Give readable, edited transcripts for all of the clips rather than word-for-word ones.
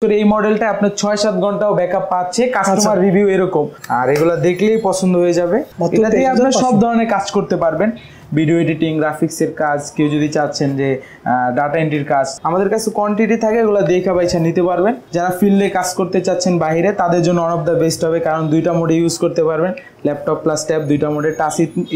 করে এই মডেলটা আপনার 6-7 ঘন্টাও ব্যাকআপ পাচ্ছে, কাস্টমার রিভিউ এরকম। আর এগুলা দেখলেই পছন্দ হয়ে যাবে। এটা দিয়ে আপনি সব ধরনের কাজ করতে পারবেন, ভিডিও এডিটিং, গ্রাফিক্সের কাজ, কেউ যদি চাচ্ছেন যে ডাটা এন্ট্রির কাজ, আমাদের কাছে কোয়ান্টিটি থাকে, এগুলো দেখা বাইছা নিতে পারবেন। যারা ফিল্ডে কাজ করতে চাচ্ছেন বাইরে, তাদের জন্য ওয়ান অফ দ্য বেস্ট হবে, কারণ দুইটা মোডে ইউজ করতে পারবেন, ল্যাপটপ প্লাস ট্যাব দুইটা মোডে টাচ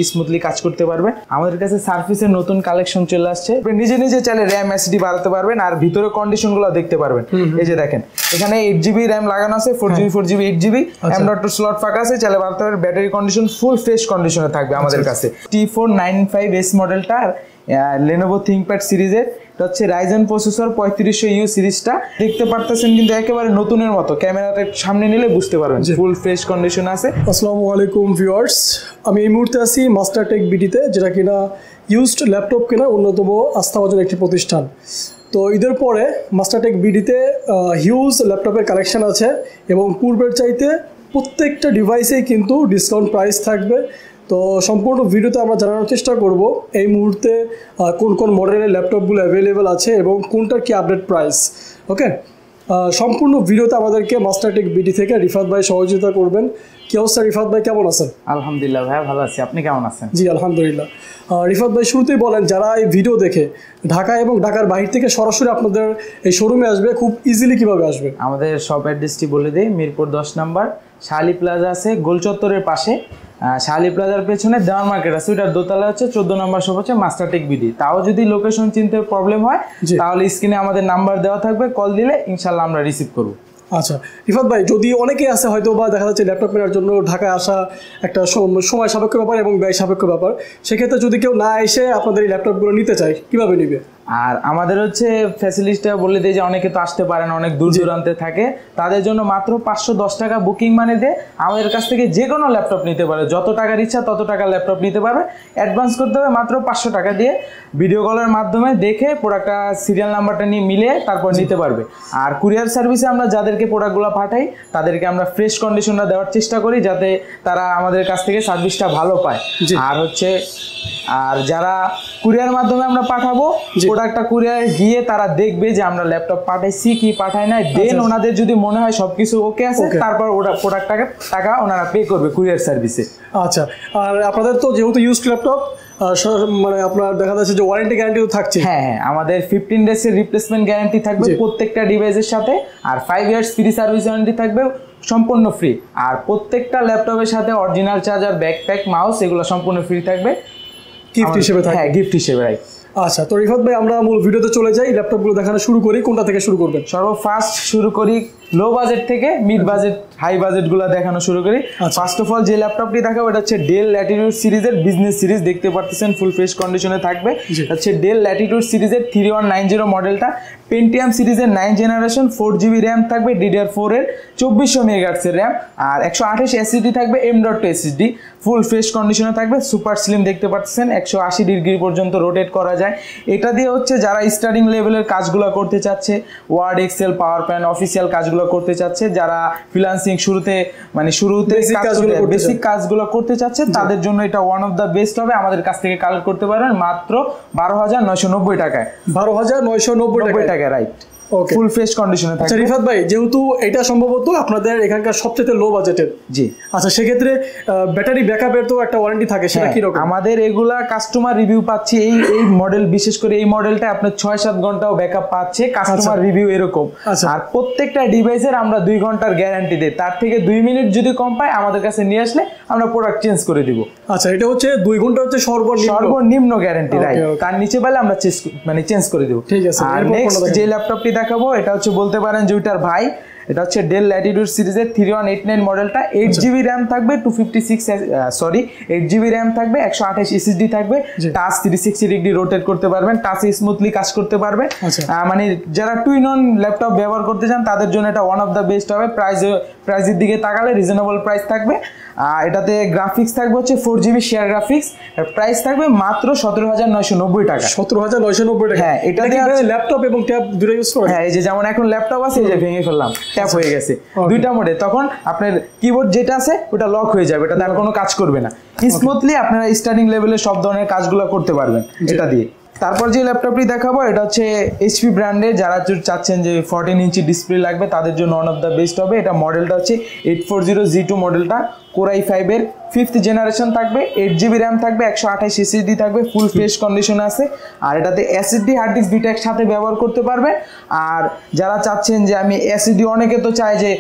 স্মুথলি কাজ করতে পারবেন। আমাদের কাছে সার্ফেসের নতুন কালেকশন চলে আসছে, নিজে নিজে চাইলে র্যাম এসডি বাড়াতে পারবেন আর ভিতরে কন্ডিশনগুলো দেখতে পারবেন। এই যে দেখেন, এখানে 8GB র্যাম লাগানো আছে, 4GB 4GB 8GB M.2 slot ফাঁকা আছে, চাইলে বাড়াতে পারবেন। ব্যাটারি কন্ডিশন ফুল ফ্রেশ কন্ডিশনে থাকবে আমাদের কাছে। T495S মডেলটা Lenovo ThinkPad সিরিজের, এটা হচ্ছে Ryzen প্রসেসর 3500U সিরিজটা। দেখতে পারতেছেন কিন্তু একেবারে নতুনের মতো, ক্যামেরাটা সামনে নিলে বুঝতে পারবেন ফুল ফ্রেশ কন্ডিশন আছে। আসসালামু আলাইকুম ভিউয়ার্স, আমি এই মুহূর্তে আছি মাস্টারটেক বিডিতে, যেটা কিনা ইউজড ল্যাপটপ কেনার অন্যতম আস্থাভাজন একটি প্রতিষ্ঠান। তো ঈদের পরে মাস্টারটেক বিডিতে হিউজ ল্যাপটপের কালেকশন আছে এবং পূর্বের চাইতে প্রত্যেকটা ডিভাইসেই কিন্তু ডিসকাউন্ট প্রাইস থাকবে। তো সম্পূর্ণ ভিডিওতে আমরা জানানোর চেষ্টা করব এই মুহূর্তে কোন কোন মডেলের ল্যাপটপগুলো অ্যাভেলেবেল আছে এবং কোনটার কি আপডেট প্রাইস। ওকে, সম্পূর্ণ ভিডিওতে আমাদেরকে মাস্টারটেক বিডি থেকে রিফাত ভাই সহযোগিতা করবেন। কি অবস্থা রিফাত ভাই, কেমন আছেন? আলহামদুলিল্লাহ ভাই, ভালো আছি, আপনি কেমন আছেন? জি আলহামদুলিল্লাহ। রিফাত ভাই, শুরুতেই বলেন, যারা এই ভিডিও দেখে ঢাকা এবং ঢাকার বাহির থেকে সরাসরি আপনাদের এই শোরুমে আসবে, খুব ইজিলি কিভাবে আসবে? আমাদের শপ অ্যাড্রেসটি বলে দিই, মিরপুর 10 নম্বর শাহালি প্লাজা আছে গোল চত্বরের পাশে। শাহালি প্লাজার পেছনে দেওয়ান মার্কেট আছে, ওইটার দোতলা হচ্ছে 14 নম্বর শপ হচ্ছে মাস্টারটেক বিডি। তাও যদি লোকেশন চিনতে প্রবলেম হয় তাহলে স্ক্রিনে আমাদের নাম্বার দেওয়া থাকবে, কল দিলে ইনশাল্লাহ আমরা রিসিভ করব। আচ্ছা রিফাত ভাই, যদি অনেকেই আছে হয়তো বা দেখা যাচ্ছে ল্যাপটপ কেনার জন্য ঢাকায় আসা একটা সময় সাপেক্ষ ব্যাপার এবং ব্যয় সাপেক্ষ ব্যাপার, সেক্ষেত্রে যদি কেউ না এসে আপনাদের এই ল্যাপটপগুলো নিতে চায়, কীভাবে নেবে? আর আমাদের হচ্ছে ফ্যাসিলিটিটা বলে দিই যে অনেকে তো আসতে পারে না, অনেক দূর দূরান্তে থাকে, তাদের জন্য মাত্র 510 টাকা বুকিং মানি দিয়ে আমাদের কাছ থেকে যে কোনো ল্যাপটপ নিতে পারে। যত টাকার ইচ্ছা তত টাকা ল্যাপটপ নিতে পারবে, অ্যাডভান্স করতে হবে মাত্র 500 টাকা দিয়ে। ভিডিও কলের মাধ্যমে দেখে প্রোডাক্টটা সিরিয়াল নাম্বারটা নিয়ে মিলিয়ে তারপর নিতে পারবে। আর কুরিয়ার সার্ভিসে আমরা যাদেরকে প্রোডাক্টগুলো পাঠাই তাদেরকে আমরা ফ্রেশ কন্ডিশনটা দেওয়ার চেষ্টা করি, যাতে তারা আমাদের কাছ থেকে সার্ভিসটা ভালো পায়। আর যারা কুরিয়ার মাধ্যমে আমরা পাঠাবো, প্রোডাক্টটা কুরিয়ারে গিয়ে তারা দেখবে যে আমরা ল্যাপটপ পাঠাইছি কি পাঠাই নাই, দেন ওনাদের যদি মনে হয় সবকিছু ওকে আছে, তারপর ওরা প্রোডাক্টটাকে টাকা ওনারা পে করবে কুরিয়ার সার্ভিসে। আচ্ছা, আর আপনাদের তো যেহেতু ইউজড ল্যাপটপ, মানে আপনার দেখা যাচ্ছে যে ওয়ারেন্টি গ্যারান্টিও থাকছে। হ্যাঁ, আমাদের 15 ডেজের রিপ্লেসমেন্ট গ্যারান্টি থাকবে প্রত্যেকটা ডিভাইসের সাথে, আর 5 ইয়ার্স ফ্রি সার্ভিস ওয়ারেন্টি থাকবে, সম্পূর্ণ ফ্রি। আর প্রত্যেকটা ল্যাপটপের সাথে অরিজিনাল চার্জার, ব্যাকপ্যাক, মাউস এগুলো সম্পূর্ণ ফ্রি থাকবে, গিফট হিসেবে থাকে। হ্যাঁ, গিফট হিসেবে। রাইট। আচ্ছা, তো রিফাত ভাই, আমরা মূল ভিডিওতে চলে যাই, ল্যাপটপগুলো দেখানো শুরু করি। কোনটা থেকে শুরু করবেন? সর্বফার্স্ট শুরু করি লো বাজেট থেকে, মিড বাজেট, হাই বাজেটগুলো দেখানো শুরু করি। ফার্স্ট অফ অল যে ল্যাপটপটি দেখাবো এটা হচ্ছে ডেল ল্যাটিটিউড সিরিজের বিজনেস সিরিজ, দেখতে পাচ্ছেন ফুল ফ্রেশ কন্ডিশনে থাকবে। হচ্ছে ডেল ল্যাটিটিউড সিরিজের 3190 মডেলটা, পেন্টিয়াম সিরিজের 9 জেনারেশন, 4GB র্যাম থাকবে, DDR4 এর 2400 MHz এর র্যাম, আর 128 SSD থাকবে, M.2 SSD, ফুল ফ্রেশ কন্ডিশনে থাকবে। সুপার স্লিম দেখতে পাচ্ছেন, 180 ডিগ্রি পর্যন্ত রোটেট করা যায়। এটা দিয়ে হচ্ছে যারা স্টার্টিং লেভেলের কাজগুলো করতে চাচ্ছে, Word, Excel, PowerPoint, official কাজগুলো করতে চাচ্ছে, যারা ফ্রিল্যান্সিং শুরুতে বেসিক কাজগুলো করতে চাচ্ছে, তাদের জন্য এটা ওয়ান অফ দ্য বেস্ট হবে। আমাদের কাছ থেকে কালেক্ট করতে পারবেন মাত্র 12,990 টাকায়। 12,990 টাকা, রাইট। ফুল ফ্রেশ কন্ডিশনে থাকে। আচ্ছা রিফাত ভাই, যেহেতু এটা সম্ভবত আপনাদের এখানকার সবচেয়ে লো বাজেটের, জি আচ্ছা, সেক্ষেত্রে ব্যাটারি ব্যাকআপের তো একটা ওয়ারেন্টি থাকে, সেটা কি রকম? আমাদের এগুলা কাস্টমার রিভিউ পাচ্ছি, এই মডেল, বিশেষ করে এই মডেলটা আপনার 6-7 ঘন্টাও ব্যাকআপ পাচ্ছে, কাস্টমার রিভিউ এরকম। আর প্রত্যেকটা ডিভাইসের আমরা 2 ঘন্টার গ্যারান্টি দেই, তার থেকে 2 মিনিট যদি কম পায় আমাদের কাছে নিয়ে আসলে আমরা প্রোডাক্ট চেঞ্জ করে দিব। আচ্ছা, এটা হচ্ছে 2 ঘন্টা হচ্ছে সর্বনিম্ন গ্যারান্টি, রাইট। তার নিচে পেলে আমরা চেঞ্জ করে দিব। ঠিক আছে। আর নেক্সট যে ল্যাপটপটি দেখাবো এটা হচ্ছে বলতে পারেন যে ওইটার ভাই, এটা হচ্ছে ডেল ল্যাটিটিউড সিরিজের 3189 মডেলটা, 8GB র্যাম থাকবে, 8GB র্যাম থাকবে, 128 SSD থাকবে, টাচ 360 ডিগ্রি রোটেট করতে পারবেন, টাচে স্মুথলি কাজ করতে পারবে। মানে যারা টুইন অন ল্যাপটপ ব্যবহার করতে চান তাদের জন্য এটা ওয়ান অফ দ্য বেস্ট হবে। প্রাইসের দিকে তাকালে রিজনেবল প্রাইস থাকবে। এটাতে গ্রাফিক্স থাকবে হচ্ছে 4GB শেয়ার গ্রাফিক্স, প্রাইস থাকবে মাত্র 17,990 টাকা। 17,990 টাকা। হ্যাঁ, এটা ল্যাপটপ এবং ট্যাব দুটো ইউজ করে। হ্যাঁ, এই যে যেমন এখন ল্যাপটপ আছে, এই যে ভেঙে ফেললাম, ট্যাপ হয়ে গেছে, দুইটা মোডে, তখন আপনার কিবোর্ড যেটা আছে ওটা লক হয়ে যাবে, এটা আর কোনো কাজ করবে না। স্মুথলি আপনারা স্টার্টিং লেভেলে সব ধরনের কাজগুলো করতে পারবেন এটা দিয়ে। তারপর যে ল্যাপটপটি দেখাবো এটা হচ্ছে এইচপি ব্র্যান্ডের, যারা চাচ্ছেন যে 14 ইঞ্চি ডিসপ্লে লাগবে তাদের জন্য ওয়ান অফ দ্য বেস্ট হবে। এটা মডেলটা হচ্ছে 840G2 মডেলটা, কোর i5 এর 5th জেনারেশন থাকবে, 8GB র্যাম থাকবে, 128 SSD থাকবে, ফুল ফ্রেশ কন্ডিশনে আছে। আর এটাতে এসএসডি হার্ড ডিস্ক দুইটা একসাথে ব্যবহার করতে পারবে। আর যারা চাচ্ছেন যে আমি এসএসডি, অনেকে তো চায় যে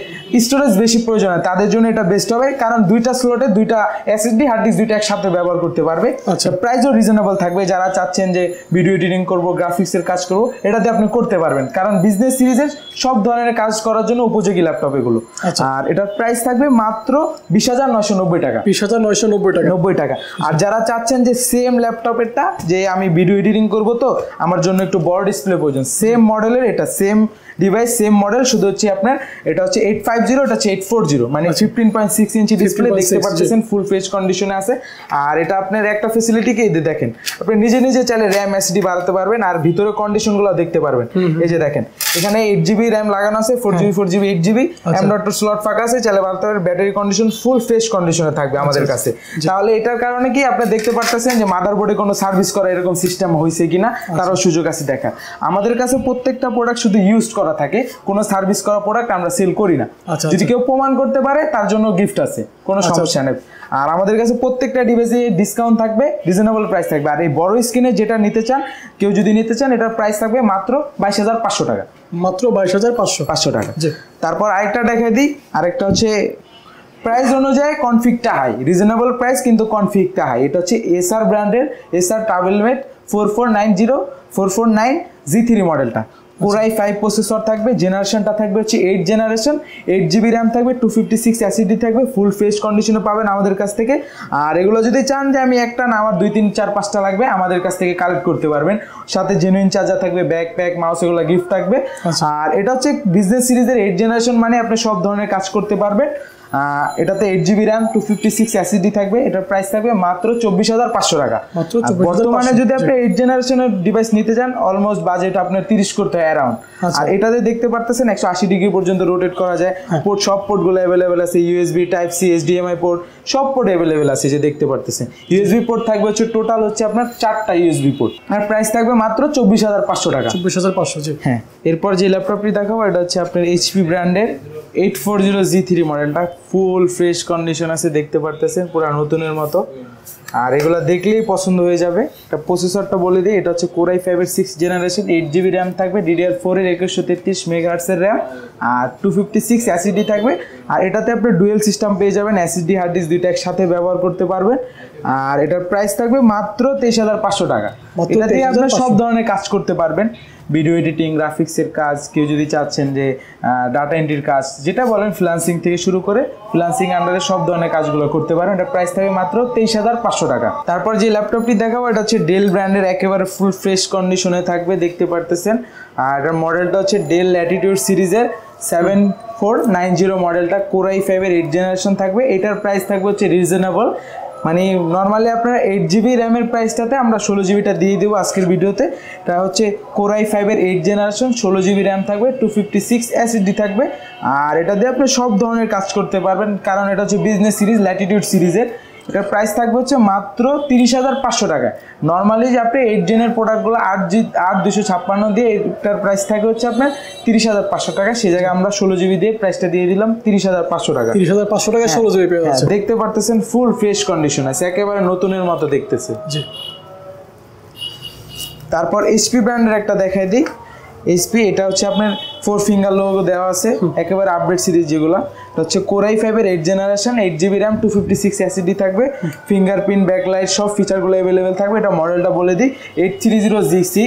স্টোরেজ বেশি প্রয়োজন হয়, তাদের জন্য এটা বেস্ট হবে, কারণ দুইটা স্লটে দুইটা এসএসডি হার্ড ডিস্ক দুইটা একসাথে ব্যবহার করতে পারবে। আচ্ছা, প্রাইসও রিজনেবল থাকবে। যারা চাচ্ছেন যে ভিডিও এডিটিং করব, গ্রাফিক্সের কাজ করব, এটাতে আপনি করতে পারবেন, কারণ বিজনেস সিরিজের সব ধরনের কাজ করার জন্য উপযোগী ল্যাপটপ এগুলো। আর এটার প্রাইস থাকবে মাত্র 20,990 টাকা। 20,990 টাকা, 90 টাকা। আর যারা চাচ্ছেন যে সেম ল্যাপটপেরটা, যে আমি ভিডিও এডিটিং করব, তো আমার জন্য একটু বড় ডিসপ্লে প্রয়োজন, সেম মডেলের এটা, সেম ডিভাইস সেম মডেল, শুধু হচ্ছে আপনার এটা হচ্ছে 850, এটা হচ্ছে 840, মানে 15.6 ইঞ্চি ডিসপ্লে দেখতে পাচ্ছেন, ফুল ফ্রেশ কন্ডিশনে আছে। আর এটা আপনার একটা ফ্যাসিলিটি কি দেখেন, আপনি নিজে নিজে চাইলে র্যাম এসডি বাড়াতে পারবেন, আর ভিতরে কন্ডিশনগুলো দেখতে পারবেন। এই যে দেখেন এখানে 8GB র্যাম লাগানো আছে, 4GB 8GB M.2 স্লট ফাঁকা আছে, চাইলে বাড়াতে পারবেন। ব্যাটারি কন্ডিশন ফুল ফ্রেশ কন্ডিশনে থাকবে আমাদের কাছে। তাহলে এটার কারণে কি আপনি দেখতে পারতেছেন যে মাদারবোর্ডে কোনো সার্ভিস করা এরকম সিস্টেম হয়েছে কিনা, তারও সুযোগ আছে দেখা। আমাদের কাছে প্রত্যেকটা প্রোডাক্ট শুধু ইউজ করা থাকে, কোনো সার্ভিস করা প্রোডাক্ট আমরা সেল করি না। যদি কেউ প্রমাণ করতে পারে তার জন্য গিফট আছে, কোনো সমস্যা নেই। আর আমাদের কাছে প্রত্যেকটা ডিভাইসে ডিসকাউন্ট থাকবে, রিজনেবল প্রাইস থাকবে। আর এই বড় স্ক্রিনে যেটা নিতে চান, কেউ যদি নিতে চান, এটার প্রাইস থাকবে মাত্র 22,500 টাকা, মাত্র 22,500 টাকা। তারপর আরেকটা দেখাই দিই, আরেকটা হচ্ছে প্রাইস অনুযায়ী কনফিগটা হাই, রিজনেবল প্রাইস কিন্তু কনফিগটা হাই। এটা হচ্ছে এসআর ব্র্যান্ডের এসআর ট্রাভেলমেট 4490 G3 মডেলটা, কোর i5 প্রসেসর থাকবে, জেনারেশনটা থাকবে হচ্ছে 8 জেনারেশন, 8GB র্যাম থাকবে, 256 SSD থাকবে, ফুল ফ্রেশ কন্ডিশনে পাবেন আমাদের কাছ থেকে। আর এগুলো যদি চান যে আমি একটা না, আমার 2, 3, 4, 5টা লাগবে, আমাদের কাছ থেকে কালেক্ট করতে পারবেন। সাথে জেনুইন চার্জার থাকবে, ব্যাকপ্যাক, মাউস, এগুলো গিফট থাকবে। আর এটা হচ্ছে বিজনেস সিরিজের 8 জেনারেশন, মানে আপনি সব ধরনের কাজ করতে পারবেন। এটাতে 8GB র্যাম, 256 SSD থাকবে। এটার প্রাইস থাকবে মাত্র 24,500 টাকা। বর্তমানে যদি আপনি 8 জেনারেশনের ডিভাইস নিতে চান, অলমোস্ট বাজেট আপনার 30 করতে হয় অ্যারাউন্ড। আর এটাতে দেখতে পারতেছেন 180 ডিগ্রি পর্যন্ত রোটেট করা যায়। পোর্ট, সব পোর্টগুলো অ্যাভেলেবেল আছে, USB, type C, HDMI port, সব পোর্ট অ্যাভেলেবেল আছে, যে দেখতে পারতেছেন। ইউএসবি পোর্ট থাকবে হচ্ছে টোটাল হচ্ছে আপনার 4টা ইউএসবি পোর্ট। আর প্রাইস থাকবে মাত্র 24,500 টাকা। 24,500। হ্যাঁ, এরপর যে ল্যাপটপটি দেখাবো এটা হচ্ছে আপনার এইচপি ব্র্যান্ডের 840G3 মডেলটা, ফুল ফ্রেশ কন্ডিশন আছে, দেখতে পারতেছেন, পুরো নতুনের মতো। আর এগুলো দেখলেই পছন্দ হয়ে যাবে। এটা প্রসেসরটা বলে দিই, এটা হচ্ছে কোর i5 এর 6th জেনারেশন, 8GB র্যাম থাকবে, DDR4 এর 2133 MHz এর র্যাম, আর 256 SSD থাকবে। আর এটাতে আপনি ডুয়েল সিস্টেম পেয়ে যাবেন, SSD হার্ড ডিস্ক দুইটা একসাথে ব্যবহার করতে পারবেন। আর এটার প্রাইস থাকবে মাত্র 23,500 টাকা। এটাতে আপনি সব ধরনের কাজ করতে পারবেন, ভিডিও এডিটিং, গ্রাফিক্সের কাজ, কেউ যদি চাচ্ছেন যে ডাটা এন্ট্রির কাজ, যেটা বলেন ফ্রিল্যান্সিং থেকে শুরু করে, ফ্রিল্যান্সিং আন্ডারে সব ধরনের কাজগুলো করতে পারেন। এটা প্রাইস থাকবে মাত্র 23,500 টাকা। তারপর যে ল্যাপটপটি দেখাবো এটা হচ্ছে ডেল ব্র্যান্ডের, একেবারে ফুল ফ্রেশ কন্ডিশনে থাকবে, দেখতে পারতেছেন। আর এটার মডেলটা হচ্ছে ডেল ল্যাটিটিউড সিরিজের 7490 মডেলটা, কোর i5 এর 8 জেনারেশন থাকবে। এটার প্রাইস থাকবে হচ্ছে রিজনেবল, মানে নর্মালি আপনার 8GB র্যামের প্রাইসটাতে আমরা 16GBটা দিয়ে দেবো আজকের ভিডিওতে। এটা হচ্ছে কোর i5 এর 8 জেনারেশন, 16GB র্যাম থাকবে, 256 SSD থাকবে। আর এটা দিয়ে আপনি সব ধরনের কাজ করতে পারবেন, কারণ এটা হচ্ছে বিজনেস সিরিজ, ল্যাটিটিউড সিরিজের। এটার প্রাইস থাকবে হচ্ছে মাত্র 30,500 টাকা। নর্মালি যে আপনি 8 জেনের প্রোডাক্টগুলো 8,256 দিয়ে, এটার প্রাইস থাকে হচ্ছে আপনার 30,500 টাকা। সেই জায়গায় আমরা 16GB দিয়ে প্রাইসটা দিয়ে দিলাম 30,500 টাকা। 30,500 টাকা 16GB পেয়ে যাচ্ছে। দেখতে পারতেছেন ফুল ফ্রেশ কন্ডিশন আছে, একেবারে নতুনের মতো দেখতেছে। তারপর এইচপি ব্র্যান্ডের একটা দেখাই দিই। এইচপি, এটা হচ্ছে আপনার 4 ফিঙ্গার লোগো দেওয়া আছে, একেবারে আপডেট সিরিজ যেগুলো। এটা হচ্ছে কোর i5 এর 8 জেনারেশন, 8GB র্যাম, 256 SSD থাকবে, ফিঙ্গারপ্রিন্ট, ব্যাকলাইট, সব ফিচারগুলো অ্যাভেলেবেল থাকবে। এটা মডেলটা বলে দিই, 830G6,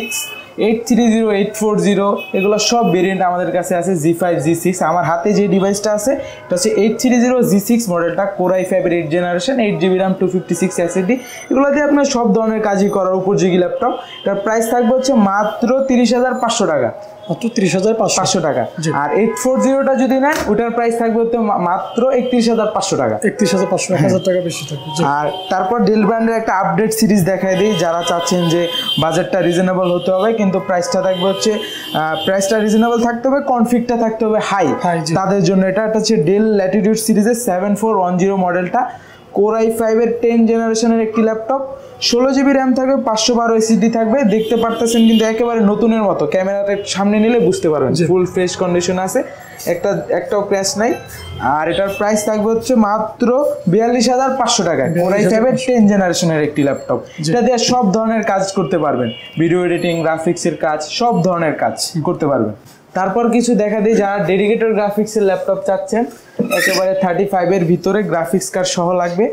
830, 840, এগুলো সব ভেরিয়েন্ট আমাদের কাছে আছে, G5, G6। আমার হাতে যে ডিভাইসটা আছে এটা হচ্ছে 830G6 মডেলটা, কোর i5 এর 8 জেনারেশন, 8GB র্যাম, 256 SSD। এগুলো দিয়ে আপনার সব ধরনের কাজই করার উপযোগী ল্যাপটপ। এটার প্রাইস থাকবে হচ্ছে মাত্র 30,500 টাকা। মাত্র 30,500 টাকা। আর 840টা যদি নেন, ওটার প্রাইস থাকবে হচ্ছে মাত্র 31,500 টাকা। 31,500, 1,000 টাকা বেশি থাকবে। আর তারপর ডেল ব্র্যান্ডের একটা আপডেট সিরিজ দেখাই দিই, যারা চাচ্ছেন যে বাজেটটা রিজনেবল হতে হবে, কিন্তু প্রাইসটা থাকবে হচ্ছে, প্রাইসটা রিজনেবল থাকতে হবে, কনফিগটা থাকতে হবে হাই, তাদের জন্য এটা হচ্ছে ডেল ল্যাটিটিউড সিরিজের 7410 মডেলটা, Core i5 এর 10 জেনারেশনের একটি ল্যাপটপ, 16 GB র্যাম থাকবে, 512 SSD থাকবে। দেখতে পারতেছেন কিন্তু একেবারে নতুনের মতো, ক্যামেরাটা সামনে নিলে বুঝতে পারবেন ফুল ফ্রেশ কন্ডিশন আছে, একটাও ক্র্যাশ নাই। আর এটার প্রাইস থাকবে হচ্ছে মাত্র 42,500 টাকায়। Core i5 এর 10 জেনারেশনের একটি ল্যাপটপ, এটা দিয়ে সব ধরনের কাজ করতে পারবেন, ভিডিও এডিটিং, গ্রাফিক্সের কাজ, সব ধরনের কাজ করতে পারবেন। তারপর কিছু দেখা দিই, যারা ডেডিকেটেড গ্রাফিক্সের ল্যাপটপ চাচ্ছেন, একেবারে 35 এর ভিতরে গ্রাফিক্স কার্ড সহ লাগবে।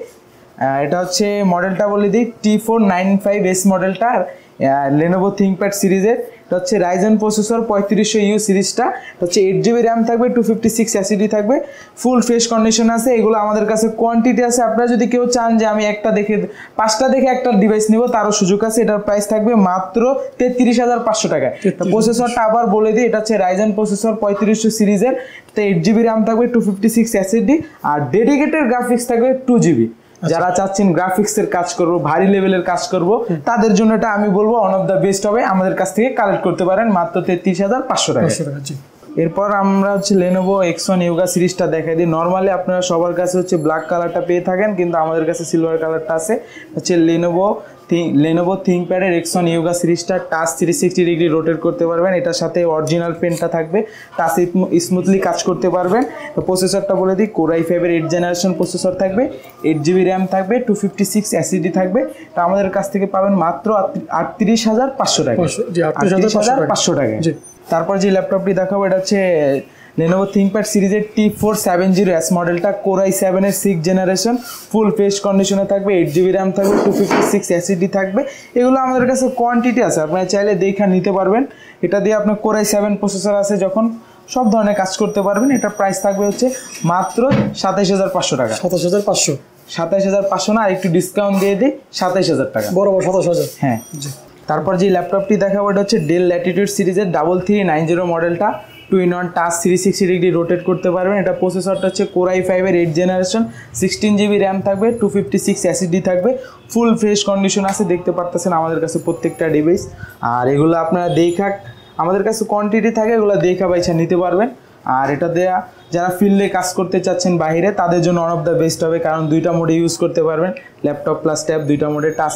এটা হচ্ছে মডেলটা বলে দিই, T495S মডেলটা, Lenovo ThinkPad সিরিজের। এটা হচ্ছে Ryzen প্রসেসর 3500U সিরিজটা, এটা হচ্ছে 8 GB র্যাম থাকবে, 256 SSD থাকবে, ফুল ফ্রেশ কন্ডিশন আছে। এগুলো আমাদের কাছে কোয়ান্টিটি আছে, আপনারা যদি কেউ চান যে আমি পাঁচটা দেখে একটা ডিভাইস নিব, তারও সুযোগ আছে। এটার প্রাইস থাকবে মাত্র 33,500 টাকায়। প্রসেসরটা আবার বলে দিই, এটা হচ্ছে Ryzen প্রসেসর 3500 সিরিজের, 8 GB র্যাম থাকবে, 256 SSD, আর ডেডিকেটেড গ্রাফিক্স থাকবে 2 GB। যারা চাচ্ছেন গ্রাফিক্সের কাজ করব, ভারী লেভেলের কাজ করব, তাদের জন্য এটা আমি বলবো ওয়ান অফ দ্য বেস্ট হবে। আমাদের কাছ থেকে কালেক্ট করতে পারেন মাত্র 33,500 টাকা। এরপর আমরা হচ্ছে Lenovo X1 Yoga সিরিজটা দেখাই দিই। নর্মালি আপনারা সবার কাছে হচ্ছে ব্ল্যাক কালারটা পেয়ে থাকেন, কিন্তু আমাদের কাছে সিলভার কালারটা আছে। হচ্ছে Lenovo ThinkPad এর X1 Yoga সিরিজটা, টাচ 360 ডিগ্রি রোটেট করতে পারবেন, এটার সাথে অরিজিনাল পেনটা থাকবে, টাচ স্মুথলি কাজ করতে পারবেন। তো প্রসেসরটা বলে দিই, Core i5 এর 8 জেনারেশন প্রসেসর থাকবে, 8 GB র্যাম থাকবে, 256 SSD থাকবে। তো আমাদের কাছ থেকে পাবেন মাত্র 38,500 টাকা। 38,500 টাকা। তারপর যে ল্যাপটপটি দেখাবো, এটা হচ্ছে Lenovo ThinkPad সিরিজের T470S মডেলটা, Core i7 এর 6 জেনারেশন, ফুল ফ্রেশ কন্ডিশনে থাকবে, 8 GB র্যাম থাকবে, 256 SSD থাকবে। এগুলো আমাদের কাছে কোয়ান্টিটি আছে, আপনারা চাইলে দেখে নিতে পারবেন। এটা দিয়ে আপনার Core i7 প্রসেসর আছে, যখন সব ধরনের কাজ করতে পারবেন। এটা প্রাইস থাকবে হচ্ছে মাত্র 27,500 টাকা। 27,500 না, আর একটু ডিসকাউন্ট দিয়ে দিই, 27,000 টাকা বরাবর 27,000। হ্যাঁ। তারপর যে ল্যাপটপটি দেখাবো, এটা হচ্ছে Dell Latitude সিরিজের 3390 মডেলটা, 2-in-1 টাচ 360 ডিগ্রি রোটেট করতে পারবেন। এটা প্রসেসরটা হচ্ছে Core i5 এর 8 জেনারেশন, 16 GB র্যাম থাকবে, 256 SSD থাকবে, ফুল ফ্রেশ কন্ডিশন আছে। দেখতে পারতেছেন আমাদের কাছে প্রত্যেকটা ডিভাইস। আর এগুলো আপনারা আমাদের কাছে কোয়ান্টিটি থাকে, এগুলো দেখা বাইছা নিতে পারবেন। আর এটা দেয়া যারা ফিল্ডে কাজ করতে চাচ্ছেন বাইরে, তাদের জন্য ওয়ান অফ দ্য বেস্ট হবে, কারণ দুইটা মোডে ইউজ করতে পারবেন, ল্যাপটপ প্লাস ট্যাব দুইটা মোডে টাচ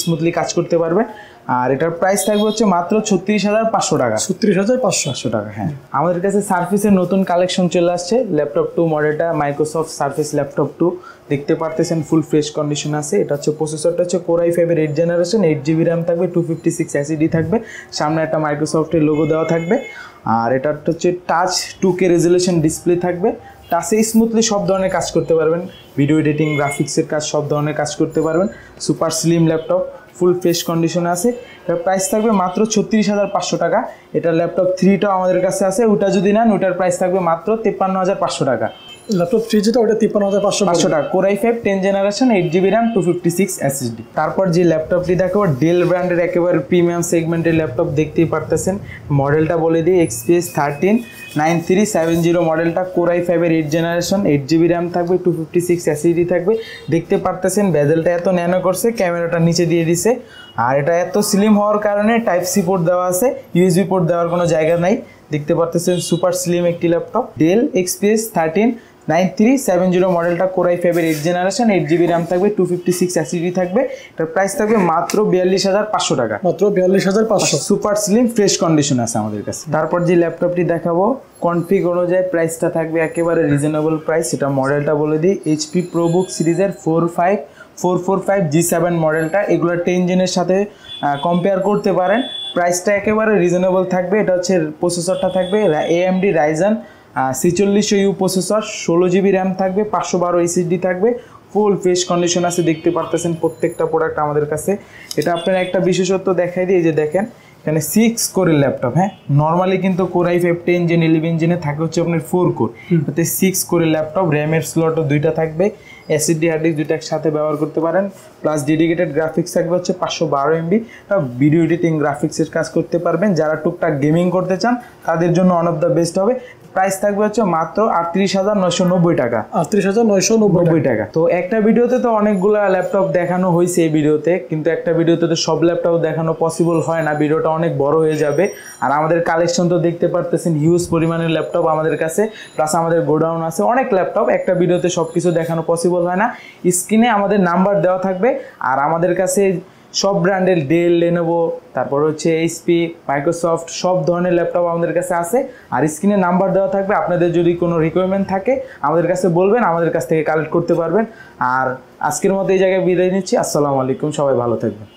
স্মুথলি কাজ করতে পারবেন। আর এটার প্রাইস থাকবে হচ্ছে মাত্র 36,500 টাকা। 36,500 টাকা। হ্যাঁ, আমাদের কাছে সার্ফেসের নতুন কালেকশন চলে আসছে, ল্যাপটপ 2 মডেলটা, মাইক্রোসফট সার্ফেস ল্যাপটপ 2। দেখতে পারতেছেন ফুল ফ্রেশ কন্ডিশন আছে। এটা হচ্ছে প্রসেসরটা হচ্ছে Core i5 এর 8 জেনারেশন, 8 GB র্যাম থাকবে, 256 SSD থাকবে, সামনে একটা মাইক্রোসফটের লোগো দেওয়া থাকবে। আর এটা হচ্ছে টাচ 2K রেজুলেশন ডিসপ্লে থাকবে, টাচে স্মুথলি সব ধরনের কাজ করতে পারবেন, ভিডিও এডিটিং, গ্রাফিক্সের কাজ, সব ধরনের কাজ করতে পারবেন। Super slim laptop, full fresh কন্ডিশনে আছে। এটার প্রাইস থাকবে মাত্র 36,500 টাকা। এটা ল্যাপটপ 3টাও আমাদের কাছে আছে, ওটা যদি নেন ওটার প্রাইস থাকবে মাত্র 53,500 টাকা। ল্যাপটপ 3 যেটা, ওটা 53,500 টাকা। Core i5 10 generation, 8 GB RAM, 256 SSD। তারপর যে ল্যাপটপটি দেখাবো, ডেল ব্র্যান্ডের একেবারে প্রিমিয়াম সেগমেন্টের ল্যাপটপ, দেখতেই পারতেছেন। মডেলটা বলে দিই, XPS 139370 মডেলটা, Core i5 এর 8 জেনারেশন, 8 GB র্যাম থাকবে, 256 SSD থাকবে। দেখতে পারতেছেন বেজেলটা এত ন্যানো করছে, ক্যামেরাটা নিচে দিয়ে দিছে। আর এটা এত স্লিম হওয়ার কারণে টাইপ-C পোর্ট দেওয়া আছে, USB পোর্ট দেওয়ার কোনো জায়গা নাই। দেখতে পারতেছেন সুপার স্লিম একটি ল্যাপটপ, ডেল XPS 139370 মডেলটা, Core i5 এর 8 জেনারেশন, 8 GB র্যাম থাকবে, 256 SSD থাকবে। এটার প্রাইস থাকবে মাত্র 42,500 টাকা। মাত্র 42,500। সুপার স্লিম ফ্রেশ কন্ডিশন আছে আমাদের কাছে। তারপর যে ল্যাপটপটি দেখাবো, কনফিগ অনুযায়ী প্রাইসটা থাকবে একেবারে রিজনেবল প্রাইস। এটা মডেলটা বলে দিই, HP ProBook সিরিজের 445 G7 মডেলটা। এগুলো 10 জেনের সাথে কম্পেয়ার করতে পারেন, প্রাইসটা একেবারে রিজনেবল থাকবে। এটা হচ্ছে প্রসেসরটা থাকবে AMD Ryzen 4600U processor, 16 GB RAM থাকবে, 512 SSD থাকবে, ফুল ফ্রেশ কন্ডিশন আছে। দেখতে পারতেছেন প্রত্যেকটা প্রোডাক্ট আমাদের কাছে। এটা আপনার একটা বিশেষত্ব দেখাই দিয়ে, যে দেখেন এখানে 6 কোরের ল্যাপটপ। হ্যাঁ, নর্মালি কিন্তু Core i5 10 জেন 11 জেনে থাকে হচ্ছে আপনার 4 কোর, তাতে 6 কোরের ল্যাপটপ। র্যামের স্লটও 2টা থাকবে, SSD হার্ড ডিস্ক 2টা একসাথে ব্যবহার করতে পারেন, প্লাস ডেডিকেটেড গ্রাফিক্স থাকবে হচ্ছে 512 MB। ভিডিও এডিটিং, গ্রাফিক্সের কাজ করতে পারবেন। যারা টুকটাক গেমিং করতে চান তাদের জন্য ওয়ান অফ দ্য বেস্ট হবে। প্রাইস থাকবে হচ্ছে মাত্র 38,990 টাকা। 38,990 টাকা। তো একটা ভিডিওতে তো অনেকগুলা ল্যাপটপ দেখানো হয়েছে এই ভিডিওতে, কিন্তু একটা ভিডিওতে তো সব ল্যাপটপ দেখানো পসিবল হয় না, ভিডিওটা অনেক বড় হয়ে যাবে। আর আমাদের কালেকশন তো দেখতে পারতেছেন হিউজ পরিমাণের ল্যাপটপ আমাদের কাছে, প্লাস আমাদের গোডাউন আছে অনেক ল্যাপটপ, একটা ভিডিওতে সব কিছু দেখানো পসিবল হয় না। স্ক্রিনে আমাদের নাম্বার দেওয়া থাকবে, আর আমাদের কাছে সব ব্র্যান্ডের ডেল, লেনোভো, তারপর হচ্ছে এইচপি, মাইক্রোসফট সব ধরনের ল্যাপটপ আমাদের কাছে আছে। আর স্ক্রিনে নাম্বার দেওয়া থাকবে, আপনাদের যদি কোনো রিকোয়ারমেন্ট থাকে আমাদের কাছে বলবেন, আমাদের কাছ থেকে কালেক্ট করতে পারবেন। আর আজকের মতো এই জায়গায় বিদায় নিচ্ছি। আসসালামু আলাইকুম, সবাই ভালো থাকবেন।